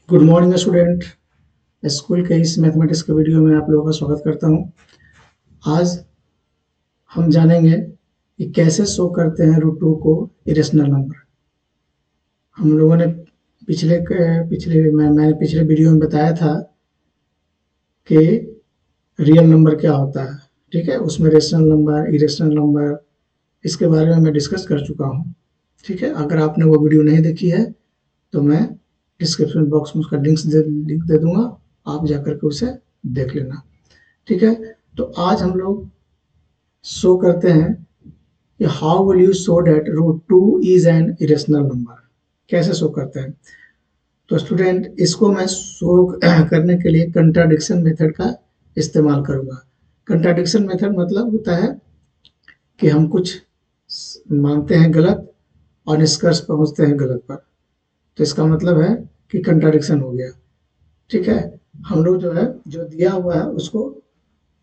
Good morning student. School के इस mathematics के वीडियो में आप लोगों का स्वागत करता हूं। आज हम जानेंगे कि कैसे शो करते हैं रूट टू को इरेशनल नंबर। हम लोगों ने मैंने पिछले वीडियो में बताया था कि रियल नंबर क्या होता है। ठीक है, उसमें रेशनल नंबर, इरेशनल नंबर, इसके बारे में मैं डिस्कस कर चुका हूँ। ठीक है, अगर आपने वो वीडियो नहीं देखी है तो मैं डिस्क्रिप्शन बॉक्स में उसका लिंक दे दूंगा, आप जाकर के उसे देख लेना। ठीक है, तो आज हम लोग शो करते हैं कि how will you show that root two is an irrational number. कैसे शो करते हैं? तो स्टूडेंट, इसको मैं शो करने के लिए कंट्राडिक्शन मेथड का इस्तेमाल करूंगा। कंट्राडिक्शन मेथड मतलब होता है कि हम कुछ मानते हैं गलत और निष्कर्ष पहुंचते हैं गलत पर, तो इसका मतलब है कि कंट्राडिक्शन हो गया। ठीक है, हम लोग जो है जो दिया हुआ है उसको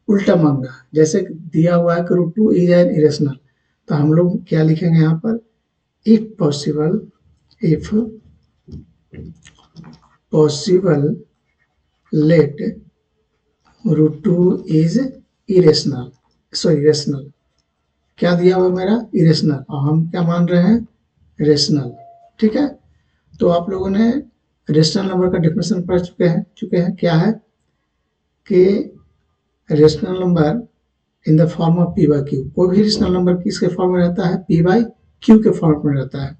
उल्टा मांगना। जैसे दिया हुआ है कि root two is an irrational, तो हम लोग क्या लिखेंगे यहाँ पर? If possible let root two is irrational. Rational. क्या दिया हुआ मेरा? इरेशनल, और हम क्या मान रहे हैं? रेशनल। ठीक है, तो आप लोगों ने रेशनल नंबर का डेफिनेशन पढ़ चुके हैं। क्या है कि rational number in the form of P by Q. कोई भी रेशनल नंबर किसके फॉर्म में रहता है? पी बाई क्यू के फॉर्म में रहता है।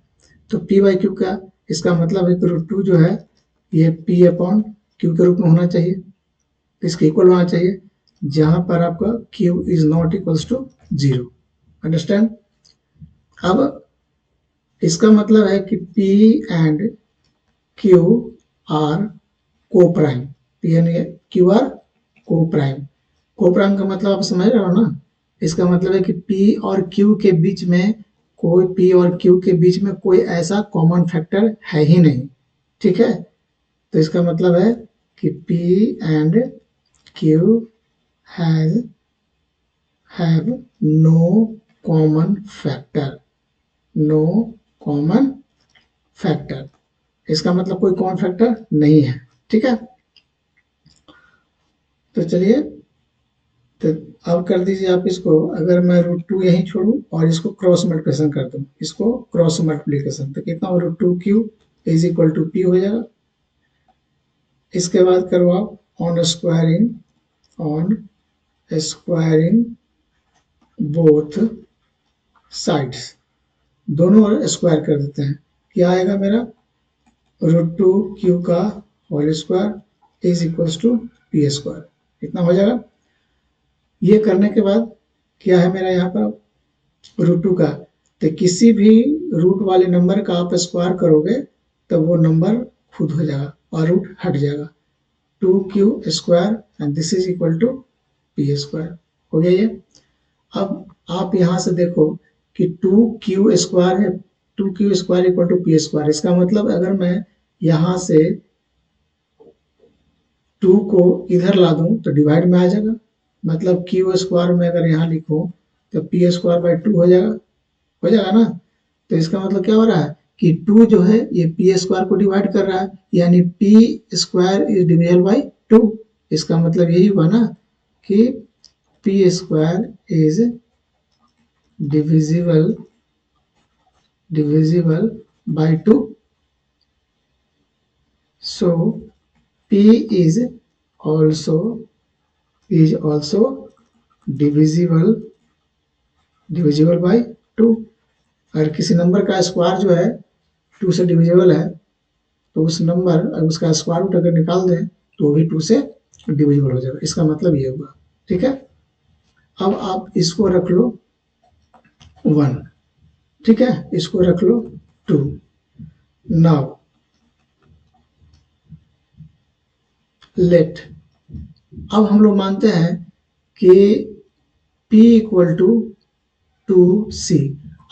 तो पी बाई क्यू का इसका मतलब है कि रूट टू जो है ये पी अपॉन क्यू के रूप में होना चाहिए, इसके इक्वल होना चाहिए, जहां पर आपका Q is not equals to 0। Understand? अब इसका मतलब है कि P and Q are coprime. P and Q are coprime. Coprime का मतलब आप समझ रहे हो ना? इसका मतलब है कि पी और क्यू के बीच में कोई ऐसा कॉमन फैक्टर है ही नहीं। ठीक है, तो इसका मतलब है कि P and Q have no common factor. No common factor, इसका मतलब कोई कॉमन फैक्टर नहीं है। ठीक है, तो चलिए, तो अब कर दीजिए आप इसको। अगर मैं रूट टू यहीं छोड़ू और इसको क्रॉस मल्टीप्लिकेशन कर दूं, इसको क्रॉस मल्टीप्लिकेशन, तो कितना हो? Root two Q is equal to P हो जाएगा। इसके बाद करो आप ऑन स्क्वायरिंग बोथ साइड्स। दोनों ओर स्क्वायर कर देते हैं। क्या आएगा मेरा? रूट टू क्यू का whole square is equals to P square. इतना हो जाएगा। ये करने के बाद क्या है मेरा यहाँ पर? रूट टू का, तो किसी भी रूट वाले नंबर का आप स्क्वायर करोगे तो वो नंबर खुद हो जाएगा और रूट हट जाएगा। Two Q square and this is equal to P square. हो गया ये। अब आप यहां से देखो कि टू क्यू स्क्वायर है, two Q square equal to P square. इसका मतलब अगर मैं यहां से टू को इधर ला दूं तो डिवाइड में आ जाएगा। मतलब क्यू स्क्वायर में अगर यहाँ लिखूं तो पी स्क्वायर बाई टू हो जाएगा ना? तो इसका मतलब क्या हो रहा है कि टू जो है ये पी स्क्वायर को डिवाइड कर रहा है, यानी P square is divisible by two. इसका मतलब यही हुआ ना कि P square is divisible by 2. So p is also divisible by 2। अगर किसी नंबर का स्क्वायर जो है 2 से डिविजिबल है तो उस नंबर उसका स्क्वायर रूट अगर निकाल दें तो भी 2 से डिविजिबल हो जाएगा। इसका मतलब ये हुआ। ठीक है, अब आप इसको रख लो 1। ठीक है, इसको रख लो 2। नाउ लेट, अब हम लोग मानते हैं कि P इक्वल टू 2C।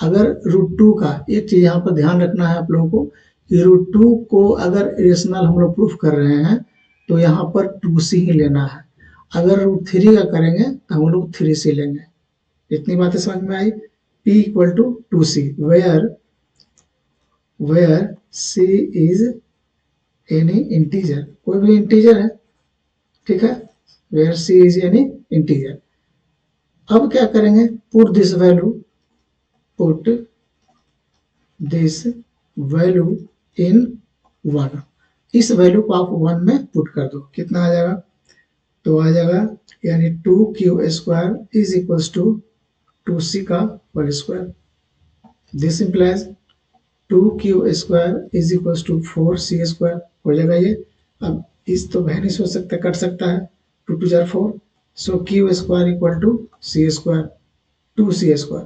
अगर रूट टू का, एक चीज यहाँ पर ध्यान रखना है आप लोगों को कि रूट टू को अगर इरेशनल हम लोग प्रूफ कर रहे हैं तो यहाँ पर 2C ही लेना है। अगर रूट थ्री का करेंगे तो हम लोग 3C लेंगे। इतनी बातें समझ में आई? P equal to 2C where C is any integer, कोई भी इंटीजर है, ठीक है, where C is any integer. अब क्या करेंगे, put this value, put this value in 1, इस वैल्यू को आप 1 में पुट कर दो, कितना आ जाएगा, तो आ जाएगा यानी 2q² is equals to 2c का whole square. This implies 2q² is equals to 4c² हो जाएगा ये। अब इस तो वैनिश हो सकता है, कट सकता है, 2 2 jar 4, so q² equal to c², 2c²,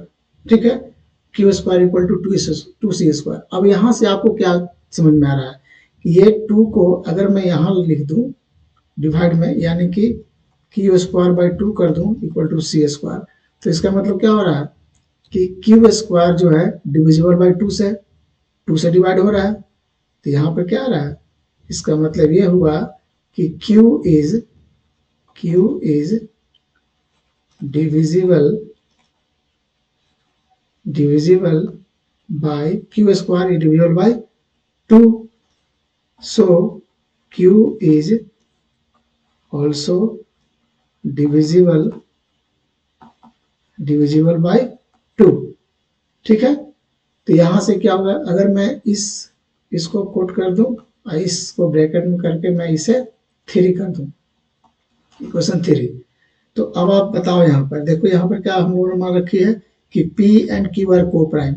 ठीक है, q² इक्वल टू 2c²। अब यहाँ से आपको क्या समझ में आ रहा है, ये 2 को अगर मैं यहाँ लिख दूं डिवाइड में, यानी कि q²/2 कर दूं इक्वल टू c², तो इसका मतलब क्या हो रहा है कि q² जो है डिविजिबल बाई 2 से डिवाइड हो रहा है। तो यहाँ पर क्या आ रहा है, इसका मतलब ये हुआ कि q is divisible by q² is divisible by 2, so q is also divisible by 2, ठीक है। तो यहाँ से क्या होगा, अगर मैं इसको कोट कर दूं और इसको ब्रैकेट में करके मैं इसे 3 कर दूं, इक्वेशन 3, तो अब आप बताओ, यहाँ पर देखो, यहाँ पर क्या हम लोगों ने मान रखी है कि P एंड Q आर को प्राइम,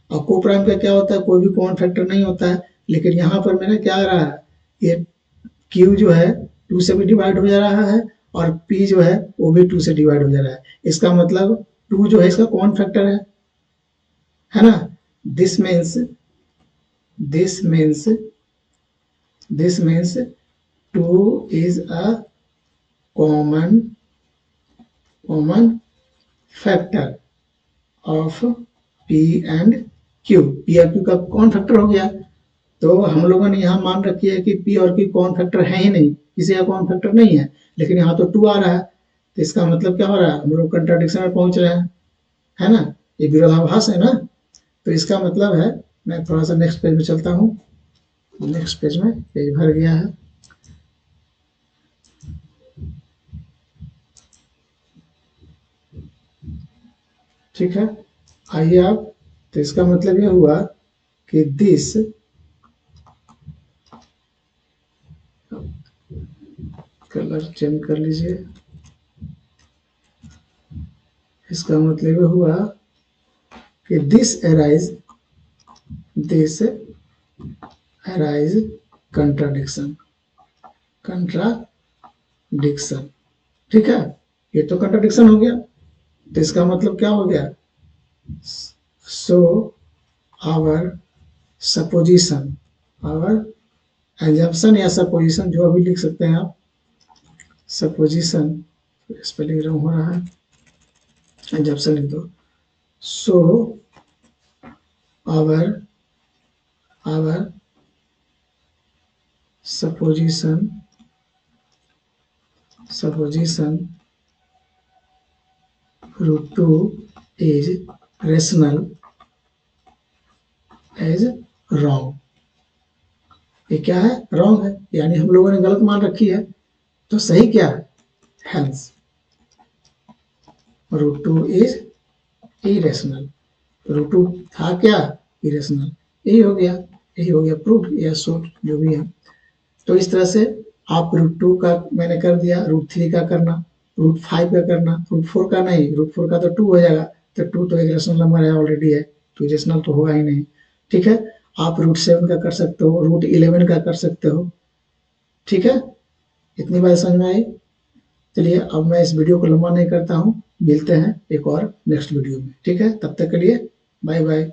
और को प्राइम का क्या होता है, कोई भी कॉमन फैक्टर नहीं होता है, लेकिन यहाँ पर मैंने क्या आ रहा है, ये Q जो है 2 से भी डिवाइड हो जा रहा है और P जो है वो भी 2 से डिवाइड हो जा रहा है। इसका मतलब 2 जो है इसका कॉमन फैक्टर है ना। This means 2 is a common factor of P and Q। P और Q का कौन फैक्टर हो गया, तो हम लोगों ने यहाँ मान रखी है कि P और Q कौन फैक्टर है ही नहीं, किसी का कौन फैक्टर नहीं है, लेकिन यहाँ तो 2 आ रहा है, तो इसका मतलब क्या हो रहा है, हम लोग कंट्राडिक्शन में पहुंच रहे हैं, है ना, ये विरोधाभास है ना। तो इसका मतलब है, मैं थोड़ा सा नेक्स्ट पेज में चलता हूँ, नेक्स्ट पेज में पेज भर गया है, ठीक है, आइए आप। तो इसका मतलब ये हुआ कि दिस कलर चेंज कर लीजिए, इसका मतलब ये हुआ कि दिस अराइज कंट्राडिक्शन, ठीक है, ये तो कंट्राडिक्शन हो गया, तो इसका मतलब क्या हो गया, so our supposition, our assumption या सपोजिशन जो अभी लिख सकते हैं आप, सपोजिशन स्पेलिंग रॉन्ग हो रहा है, एजम्पशन लिख दो, so our supposition √2 is rational as wrong। ये क्या है, रॉन्ग है, यानी हम लोगों ने गलत मान रखी है, तो सही क्या है, हेंस √2 इज इरेशनल, √2 था क्या, इरेशनल, यही हो गया प्रूफ या शोट जो भी है। तो इस तरह से आप √2 का मैंने कर दिया, √3 का करना, √5 का करना, √4 का नहीं, √4 का तो 2 हो जाएगा, तो 2 तो एक रेशनल नंबर है ऑलरेडी है, तो रेशनल तो होगा ही नहीं, ठीक है। आप √7 का कर सकते हो, √11 का कर सकते हो, ठीक है। इतनी बात समझ में आई। चलिए अब मैं इस वीडियो को लंबा नहीं करता हूँ, मिलते हैं एक और नेक्स्ट वीडियो में, ठीक है, तब तक के लिए बाय बाय।